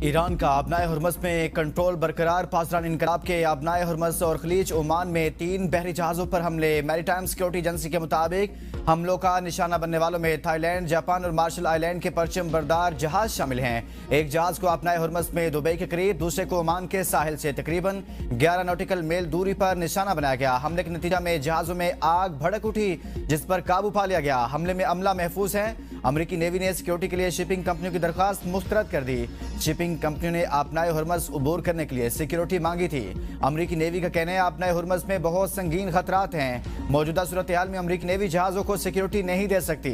Iran का आबनाए Hormuz में control बरकरार। पासदान इनकलाब के आबनाए हुर्मस और खलीज ओमान में 3 बहरी जहाजों पर हमले। मैरीटाइम सिक्योरिटी एजेंसी के मुताबिक हमलों का निशाना बनने वालों में थाईलैंड, जापान और मार्शल आइलैंड के परचम बरदार जहाज शामिल हैं। एक जहाज को आबनाए हुर्मस में दुबई के करीब, दूसरे को ओमान के साहिल से तकरीबन 11 नॉटिकल मील दूरी पर निशाना बनाया गया। हमले के नतीजा में जहाजों में आग भड़क उठी, जिस पर काबू पा लिया गया। हमले में अमला महफूज है। अमेरिकी नेवी ने सिक्योरिटी के लिए शिपिंग कंपनियों की दरखास्त मुस्तरद कर दी। शिपिंग कंपनियों ने आबनाए हुर्मस अबूर करने के लिए सिक्योरिटी मांगी थी। अमेरिकी नेवी का कहना है आबनाए हुर्मस में बहुत संगीन खतरात हैं। मौजूदा सूरत हाल में अमेरिकी नेवी जहाजों को सिक्योरिटी नहीं दे सकती।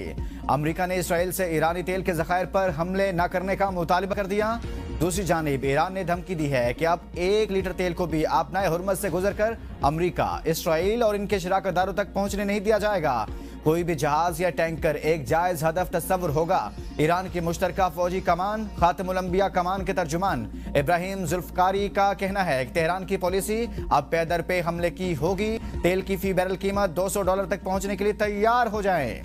अमेरिका ने इसराइल से ईरानी तेल के जखायर पर हमले न करने का मुतालबा कर दिया। दूसरी जानिब ईरान ने धमकी दी है कि अब 1 लीटर तेल को भी आबनाए हुर्मस से गुजरकर अमेरिका, इसराइल और इनके शराकतदारों तक पहुंचने नहीं दिया जाएगा। कोई भी जहाज या टैंकर एक जायज हदफ तस्वुर होगा। ईरान की मुश्तरका फौजी कमान खातमुल अंबिया कमान के तर्जुमान इब्राहिम जुल्फकारी का कहना है कि तेहरान की पॉलिसी अब पे दर पे हमले की होगी। तेल की फी बैरल कीमत $200 तक पहुंचने के लिए तैयार हो जाएं।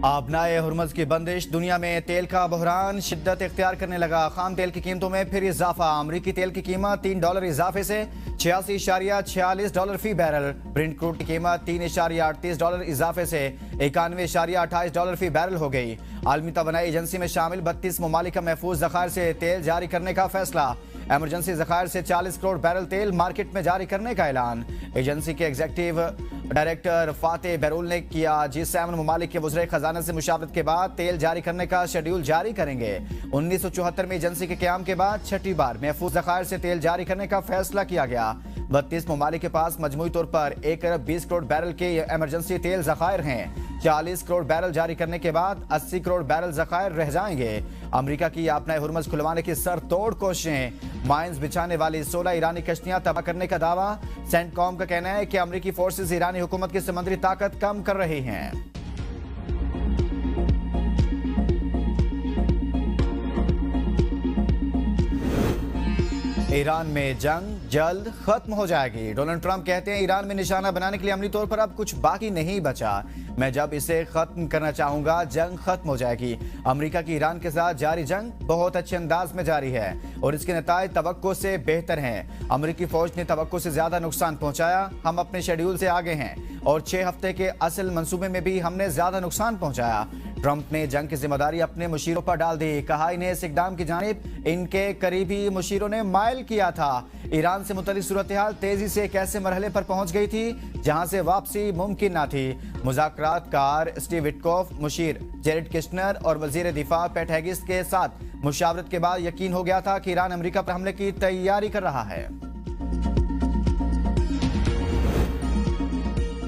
आबनाए हुर्मस की बंदिश, दुनिया में तेल का बहरान शिद्दत इख्तियार करने लगा। खाम तेल की कीमतों में फिर इजाफा। अमरीकी तेल की कीमत $3 इजाफे से $86.46 फी बैरल। ब्रेंट क्रूड की कीमत $3.38 इजाफे से $91.28 फी बैरल हो गई। आलमी तवानाई एजेंसी में शामिल 32 ममालिक का महफूज जखायर से तेल जारी करने का फैसला। एमरजेंसी जखायर से 40 करोड़ बैरल तेल मार्केट में जारी करने का ऐलान। एजेंसी के एग्जीक्यूटिव डायरेक्टर फाते बैरूल ने किया। G7 ममालिक के वज़ीर खजाना से मुशावरत के बाद तेल जारी करने का शेड्यूल जारी करेंगे। 1974 में एजेंसी के क़याम के बाद छठी बार महफूज ज़खायर से तेल जारी करने का फैसला किया गया। 32 ममालिक के पास मजमूई तौर पर 1 अरब 20 करोड़ बैरल के एमरजेंसी तेल ज़खायर हैं। 40 करोड़ बैरल जारी करने के बाद 80 करोड़ बैरल ज़खायर रह जाएंगे। अमेरिका की आबनाए हुर्मस खुलवाने की सरतोड़ कोशिशें। माइंस बिछाने वाली 16 ईरानी कश्तियां तबाह करने का दावा। सेंटकॉम का कहना है कि अमेरिकी फोर्सेस ईरानी हुकूमत की समुद्री ताकत कम कर रही हैं। ईरान में जंग जल्द खत्म हो जाएगी। डोनाल्ड ट्रंप कहते हैं ईरान में निशाना बनाने के लिए अमली तौर पर अब कुछ बाकी नहीं बचा। मैं जब इसे खत्म करना चाहूंगा जंग खत्म हो जाएगी। अमेरिका की ईरान के साथ जारी जंग बहुत अच्छे अंदाज में जारी है और इसके नतायज तवक्को से बेहतर हैं। अमेरिकी फौज ने तवक्को से ज्यादा नुकसान पहुंचाया। हम अपने शेड्यूल से आगे हैं और 6 हफ्ते के असल मंसूबे में भी हमने ज्यादा नुकसान पहुंचाया। ट्रंप ने जंग की जिम्मेदारी अपने मुशीरों पर डाल दी। कहा इन्हें इस इकदाम की जानिब इनके करीबी मुशीरों ने माइल किया था। ईरान से मुतल्लिक सूरत हाल तेजी से एक ऐसे मरहले पर पहुंच गई थी जहां से वापसी मुमकिन न थी। मुज़ाकरातकार स्टीव विटकॉफ, मुशीर जेरेड किश्नर और वजीर दिफा पैट हेगिस के साथ मुशावरत के बाद यकीन हो गया था कि ईरान अमेरिका पर हमले की तैयारी कर रहा है।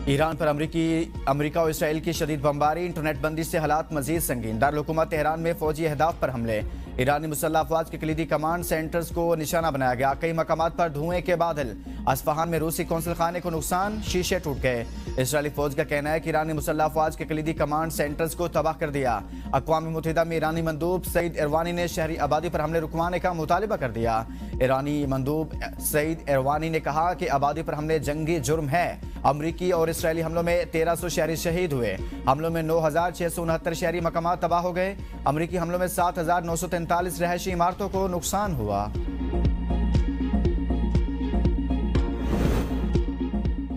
ईरान पर अमेरिका और इसराइल की शदीद बमबारी। इंटरनेट बंदी से हालात मजीद संगीन। दारुल-हुकूमत तेहरान में फौजी अहदाफ पर हमले। ईरानी मुसल्लह अफवाज के कलीदी कमांड सेंटर्स को निशाना बनाया गया। कई मकामात पर धुएं के बादल। अस्फहान में रूसी कौंसल खाने को नुकसान, शीशे टूट गए। इसराइली फौज का कहना है कि ईरानी मुसल्लह अफवाज के कलीदी कमांड सेंटर्स को तबाह कर दिया। अक़वाम मुत्तहिदा में ईरानी मंदूब सईद इरवानी ने शहरी आबादी पर हमले रुकवाने का मुतालिबा कर दिया। ईरानी मंदूब सईद इरवानी ने कहा कि आबादी पर हमले जंगी जुर्म है। अमरीकी और इसराइली हमलों में 1300 शहरी शहीद हुए। हमलों में 9669 शहरी मकामात तबाह हो गए। अमरीकी हमलों में 7943 रहायशी इमारतों को नुकसान हुआ।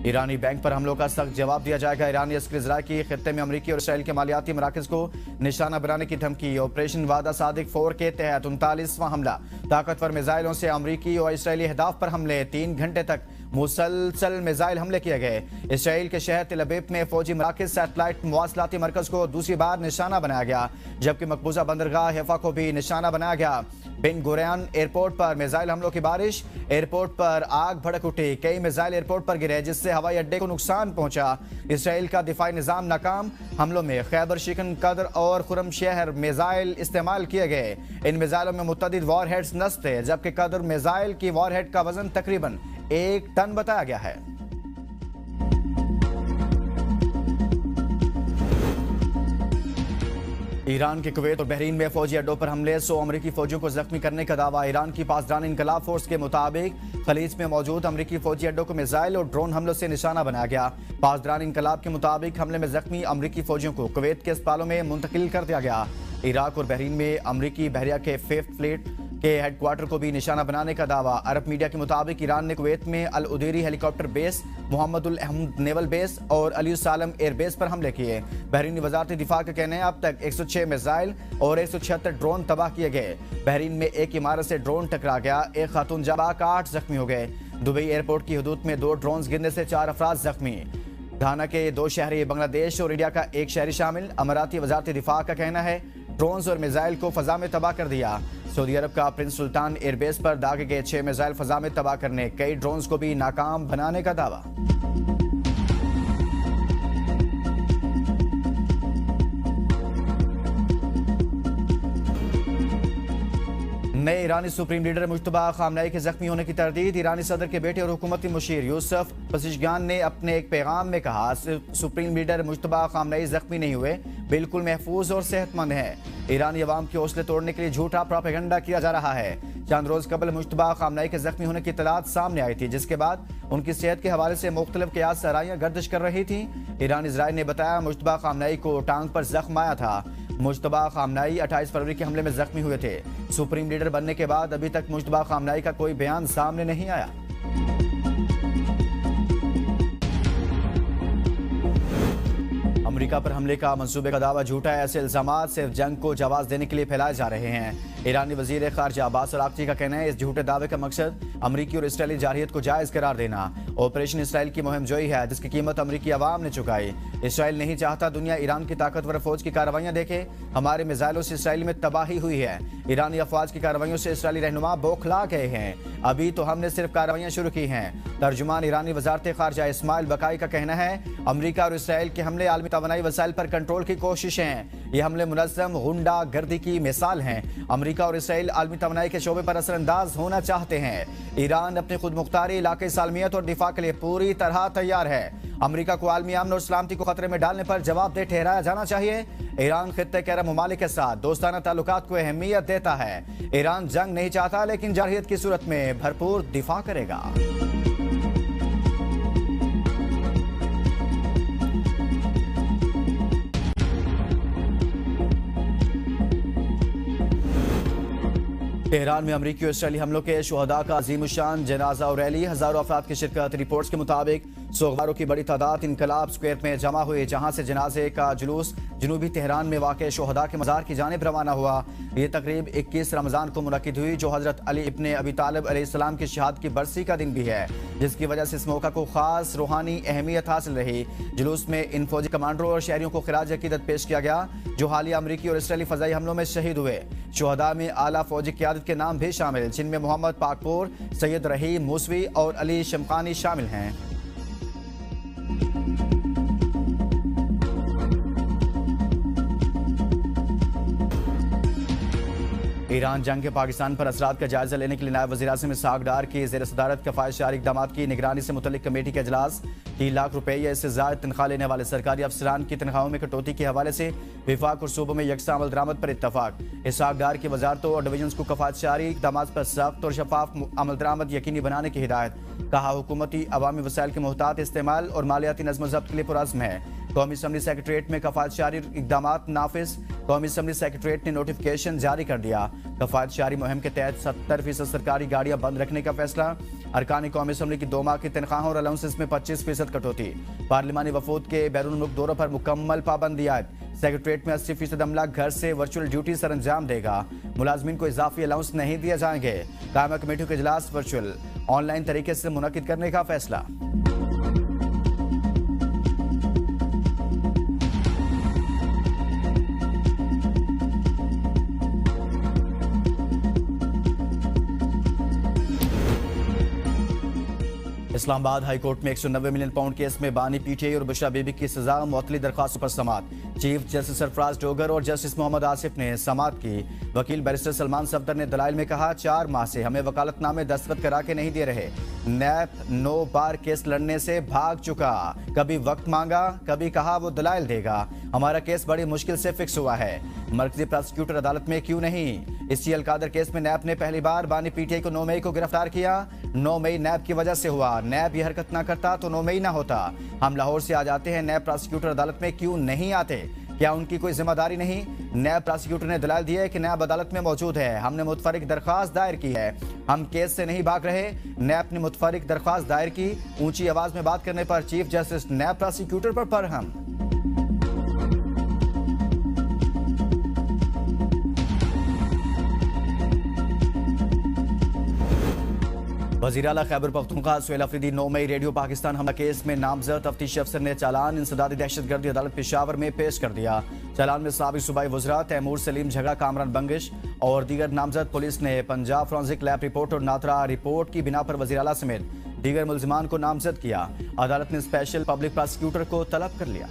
ईरानी बैंक पर हमलों का सख्त जवाब दिया जाएगा। ईरानी अस्कर इजराय की खित्ते में अमरीकी और इसराइल के मालियाती मराकज़ को निशाना बनाने की धमकी। ऑपरेशन वादा सादिक 4 के तहत 39वां हमला। ताकतवर मिसाइलों से अमरीकी और इसराइली अहदाफ पर हमले। 3 घंटे तक मुसलसल मिसाइल हमले किए गए। इसराइल के शहर तेल अवीव में फौजी मराकज़ सैटेलाइट मवासलाती मरकज को दूसरी बार निशाना बनाया गया, जबकि मकबूजा बंदरगाह हैफा को भी निशाना बनाया गया। बिन गुरियन एयरपोर्ट पर मिसाइल हमलों की बारिश। एयरपोर्ट पर आग भड़क उठी। कई मिसाइल एयरपोर्ट पर गिरे, जिससे हवाई अड्डे को नुकसान पहुंचा। इसराइल का दिफाई निजाम नाकाम। हमलों में खैबर शिकन कदर और खुरम शहर मिसाइल इस्तेमाल किए गए। इन मिसाइलों में मुतअद्दिद वॉरहेड्स नस्ब थे, जबकि कदर मिसाइल की वॉरहेड का वजन तकरीबन 1 टन बताया गया है। ईरान के कुवैत और बहरीन में फौजी अड्डों पर हमले, 100 अमरीकी फौजियों को जख्मी करने का दावा। ईरान की पासदान इनकलाब फोर्स के मुताबिक खलीज में मौजूद अमरीकी फौजी अड्डों को मिसाइल और ड्रोन हमलों से निशाना बनाया गया। पासदान इनकलाब के मुताबिक हमले में जख्मी अमरीकी फौजियों को कुवैत के अस्पतालों में मुंतकिल कर दिया गया। इराक और बहरीन में अमरीकी बहरिया के 5th फ्लीट के हेडक्वार्टर को भी निशाना बनाने का दावा। अरब मीडिया के मुताबिक ईरान ने कुवैत में Al Udairi helicopter base, Mohammed al Ahmad naval base और अली सालम एयर बेस पर हमले किए। बहरीनी वजारत दिफा का कहना है अब तक 106 मिसाइल और 176 ड्रोन तबाह किए गए। बहरीन में एक इमारत से ड्रोन टकरा गया, एक खातून जाबाक 8 जख्मी हो गए। दुबई एयरपोर्ट की हदूद में 2 ड्रोन गिरने से 4 अफराद जख्मी। घाना के 2 शहरी, बांग्लादेश और इंडिया का 1 शहरी शामिल। अमाराती वजारत दिफा का कहना है ड्रोन्स और मिसाइल को फजा में तबाह कर दिया। सऊदी अरब का प्रिंस सुल्तान एयरबेस पर दागे गए 6 मिसाइल फजा में तबाह करने, कई ड्रोन्स को भी नाकाम बनाने का दावा। नए ईरानी सुप्रीम लीडर मुश्तबा खामनेई के जख्मी होने की तरदीद। ईरानी सदर के बेटे और हुकूमती मुशीर यूसुफ पज़ेश्कियान ने अपने एक पैगाम में कहा, सुप्रीम लीडर मुश्तबा खामनेई जख्मी नहीं हुए, बिल्कुल महफूज और सेहतमंद है। ईरानी अवाम के हौसले तोड़ने के लिए झूठा प्रोपेगेंडा किया जा रहा है। चंद रोज कबल मुश्तबा खामनेई के जख्मी होने की इत्तलात सामने आई थी, जिसके बाद उनकी सेहत के हवाले से मुख्तलिफ क़ियास सराइयां गर्दिश कर रही थी। ईरान इजराइल ने बताया मुश्तबा खामनेई को टांग पर जख्म आया था। मुश्तबा खामनेई 28 फरवरी के हमले में जख्मी हुए थे। सुप्रीम लीडर बनने के बाद अभी तक मुश्तबा खामनेई का कोई बयान सामने नहीं आया। अमेरिका पर हमले का मंसूबे का दावा झूठा है। ऐसे इल्जामात सिर्फ जंग को जवाब देने के लिए फैलाए जा रहे हैं। ईरानी वजीर खारजा अब्बास अराक्ची का कहना है इस झूठे दावे का मकसद अमरीकी और इसराइली जारहियत को जायज करार देना। ऑपरेशन इसराइल की मुहिम जोई है जिसकी कीमत अमरीकी अवाम ने चुकाई। इसराइल नहीं चाहता दुनिया ईरान की ताकतवर फौज की कार्रवाइयां देखे। हमारे मिसाइलों से इसराइल में तबाही हुई है। ईरानी अफवाज की कार्रवाइयों से इसराइली रहनुमा बौखला गए हैं। अभी तो हमने सिर्फ कार्रवाइयां शुरू की हैं। तर्जुमान ईरानी वजारत खारजा इस्माइल बकाई का कहना है अमरीका और इसराइल के हमले आलमी तवानाई वसाइल पर कंट्रोल की कोशिश हैं। ये हमले मुनज़्ज़म गुंडा गर्दी की मिसाल हैं। अमरीका और इसराइल आलमी तवानाई के शोबे पर असरअंदाज होना चाहते हैं। ईरान अपनी खुद मुख्तारी, इलाके सालमियत और दिफा के लिए पूरी तरह तैयार है। अमरीका को आलमी अमन और सलामती को खतरे में डालने पर जवाबदेह ठहराया जाना चाहिए। ईरान खित्ते के अरब ममालिक के साथ दोस्ताना ताल्लुकात को अहमियत देता है। ईरान जंग नहीं चाहता लेकिन जारहियत की सूरत में भरपूर दिफा करेगा। तेहरान में अमरीकी और इसराइली हमलों के शुहदा का अजीमुशान जनाजा और रैली, हजारों अफराद की शिरकत। रिपोर्ट्स के मुताबिक सोगवारों की बड़ी तादाद इनकलाब स्क्वायर में जमा हुई, जहां से जनाजे का जुलूस जनूबी तेहरान में वाक़ शुहदा के मज़ार की जानिब रवाना हुआ। ये तकरीब 21 रमज़ान को मुनक़िद हुई, जो हज़रत अली इब्ने अबी तालिब अलैहिस्सलाम की शहादत की बरसी का दिन भी है, जिसकी वजह से इस मौका को खास रूहानी अहमियत हासिल रही। जुलूस में इन फौजी कमांडरों और शहरियों को खिराज अकीदत पेश किया गया जो हालिया अमरीकी और इसराइली फ़ज़ाई हमलों में शहीद हुए। शुहदा में आला फौजी क़यादत के नाम भी शामिल, जिनमें मोहम्मद पाकपुर, सैयद रहीम मूसवी और अली शमखानी शामिल हैं। ईरान जंग के पाकिस्तान पर असरात का जायजा लेने के लिए नायब वज़ीर-ए-आज़म इसहाक डार की ज़ेर सदारत कफ़ायत-जारी इक़दामात की निगरानी से मुतल्लिक़ कमेटी का इजलास। 3 लाख रुपये या इससे ज़ायद तनख्वाह लेने वाले सरकारी अफसरान की तनख्वाहों में कटौती के हवाले से विफाक और सूबों में यकसा अमल दरामद पर इत्तफाक। इसहाक डार की वजारतों और डिवीजन को कफ़ायत-जारी इक़दामात पर सख्त और शफाफ अमल दरामद यकीनी बनाने की हिदायत। कहा हुकूमती अवामी वसाइल के मुहतात इस्तेमाल और मालियाती नज़्म ज़ब्त के लिए पुरअज़्म है। कौमी असम्बली सेक्रेटरीट में कफ़ायत-जारी इक़दामात नाफिज। कौमी असम्बली सेक्रेटरीट ने नोटिफिकेशन जारी कर दिया। कफ़ायत-जारी मुहिम के तहत 70% सरकारी गाड़ियां बंद रखने का फैसला। अरकान कौमी असम्बली की 2 माह की तनख्वाहों और अलाउंसेस में 25% कटौती। पार्लिमानी वफूद के बैरून मुल्क दौरों पर मुकम्मल पाबंदी आयद। सेक्रेटरीट में 80% अमला घर से वर्चुअल ड्यूटी सर अंजाम देगा। मुलाजमीन को इजाफी अलाउंस नहीं दिए जाएंगे। कायमा कमेटी के इजलास वर्चुअल ऑनलाइन तरीके से मुनक़िद करने का फैसला। इस्लामाबाद हाई कोर्ट में 190 मिलियन पाउंड केस में बानी पीटीआई और बुशरा बीबी की सजा मुअत्तली दरख्वास्तों पर समाअत। चीफ जस्टिस सरफराज डोगर और जस्टिस मोहम्मद आसिफ ने समाअत की। वकील बैरिस्टर सलमान सफदर ने दलाइल में कहा, 4 माह से हमें वकालतनामे दस्तखत करा के नहीं दे रहे। नैप 9 बार केस लड़ने से भाग चुका, कभी वक्त मांगा, कभी कहा वो दलाइल देगा। हमारा केस बड़ी मुश्किल से फिक्स हुआ है। मरकजी प्रोसिक्यूटर अदालत में क्यों नहीं? इसी अलकादर केस में नैप ने पहली बार बानी पीटीआई को 9 मई को गिरफ्तार किया। 9 मई नैप की वजह से हुआ। नैप ये हरकत ना करता तो 9 मई ना होता। हम लाहौर से आ जाते हैं, नैप प्रोसिक्यूटर अदालत में क्यों नहीं आते? क्या उनकी कोई जिम्मेदारी नहीं? नैब प्रोसिक्यूटर ने दलाल दिया है कि नैब अदालत में मौजूद है। हमने मुतफरिक दरख्वास्त दायर की है, हम केस से नहीं भाग रहे। नैब ने मुतफरिक दरख्वास्त दायर की। ऊंची आवाज में बात करने पर चीफ जस्टिस नैब प्रोसिक्यूटर पर बरहम। वज़ीर आला खैबर पख्तूनख्वा सुहेल अफरीदी 9 मई रेडियो पाकिस्तान हमला केस में नामजद तफ्तीशी अफसर ने चालान इंसदादी दहशतगर्दी अदालत पेशावर में पेश कर दिया। चालान में साबिक सूबाई वज़रा तैमूर सलीम झगड़ा, कामरान बंगिश और दीगर नामजद पुलिस ने पंजाब फोरेंसिक लैब रिपोर्ट और नात्रा रिपोर्ट की बिना पर वज़ीर आला समेत दीगर मुल्जिमान को नामजद किया। अदालत ने स्पेशल पब्लिक प्रोसिक्यूटर को तलब कर लिया।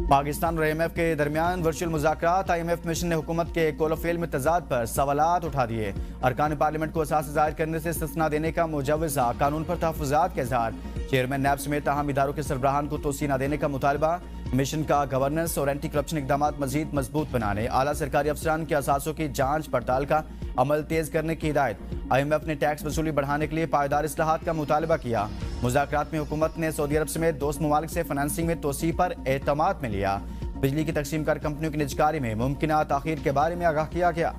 पाकिस्तान और IMF के दरमियान वर्चुअल मुज़ाकरात। IMF मिशन ने हुकूमत के कोलोफेल में तजाद पर सवालात उठा दिए। अरकान पार्लियामेंट को असास जाहिर करने से इस्तिस्ना देने का मुजव्वज़ा, कानून पर तहफ़्फ़ुज़ात के इज़हार। चेयरमैन नैब समेत अहम इदारों के सरबराहान को तोसी न देने का मुतालबा। मिशन का गवर्नेंस और एंटी करप्शन इक़दाम मज़ीद मजबूत बनाने, आला सरकारी अफसरान के असासों की जाँच पड़ताल का अमल तेज करने की हिदायत। IMF ने टैक्स वसूली बढ़ाने के लिए पायदार इस्लाहात का मुतालबा किया। मुज़ाकरात में हुकूमत ने सऊदी अरब समेत दोस्त ममालिक से फाइनेंसिंग में तोसी पर एतमाद में लिया। बिजली की तकसीम कर कंपनियों की निजकारी में मुमकिन ताख़ीर के बारे में आगाह किया गया।